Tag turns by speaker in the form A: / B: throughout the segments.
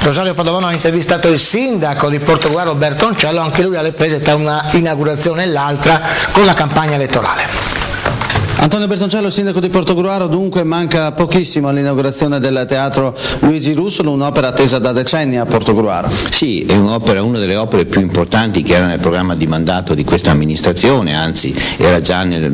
A: Rosario Padovano ha intervistato il sindaco di Portogruaro Bertoncello, anche lui alle prese tra una inaugurazione e l'altra con la campagna elettorale.
B: Antonio Bertoncello, sindaco di Portogruaro, dunque manca pochissimo all'inaugurazione del teatro Luigi Russolo, un'opera attesa da decenni a Portogruaro.
C: Sì, è una delle opere più importanti che era nel programma di mandato di questa amministrazione, anzi era già nel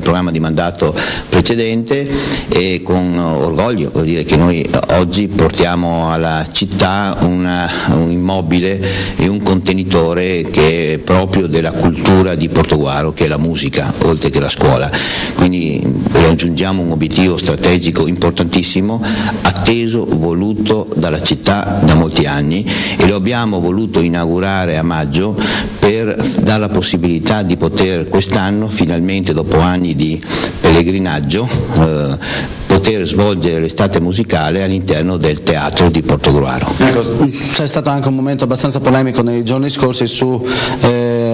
C: programma di mandato precedente, e con orgoglio vuol dire che noi oggi portiamo alla città un immobile e un contenitore che è proprio della cultura di Portogruaro, che è la musica, oltre che la scuola. Quindi raggiungiamo un obiettivo strategico importantissimo, atteso, voluto dalla città da molti anni, e lo abbiamo voluto inaugurare a maggio per dare la possibilità di poter quest'anno, finalmente dopo anni di pellegrinaggio, poter svolgere l'estate musicale all'interno del teatro di Portogruaro.
B: Ecco, c'è stato anche un momento abbastanza polemico nei giorni scorsi su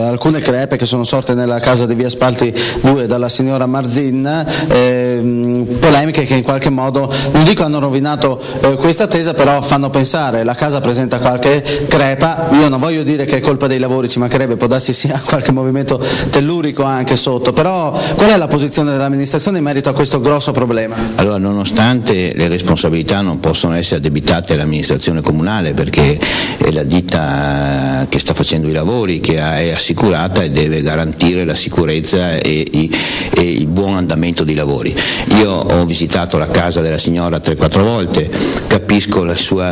B: alcune crepe che sono sorte nella casa di via Spalti 2 dalla signora Marzin, polemiche che in qualche modo, non dico hanno rovinato questa attesa, però fanno pensare. La casa presenta qualche crepa, io non voglio dire che è colpa dei lavori, ci mancherebbe, può darsi sia qualche movimento tellurico anche sotto, però qual è la posizione dell'amministrazione in merito a questo grosso problema?
C: Allora, nonostante le responsabilità non possono essere addebitate all'amministrazione comunale, perché è la ditta che sta facendo i lavori, che è assicurata e deve garantire la sicurezza e il buon andamento dei lavori. Io ho visitato la casa della signora 3-4 volte, capisco le sue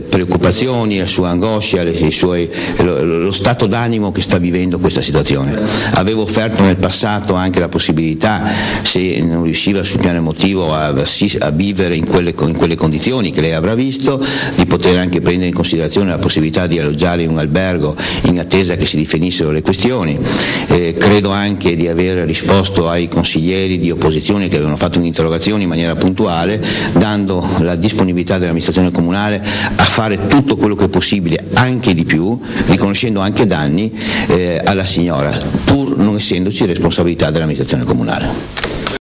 C: preoccupazioni, la sua angoscia, lo stato d'animo che sta vivendo questa situazione. Avevo offerto nel passato anche la possibilità, se non riusciva sul piano emotivo a vivere in quelle condizioni che lei avrà visto, di poter anche prendere in considerazione la possibilità di alloggiare in un albergo in attesa che si definissero le questioni. Credo anche di aver risposto ai consiglieri di opposizione che avevano fatto un'interrogazione in maniera puntuale, dando la disponibilità dell'amministrazione comunale a fare tutto quello che è possibile, anche di più, riconoscendo anche danni alla signora, pur non essendoci responsabilità dell'amministrazione comunale.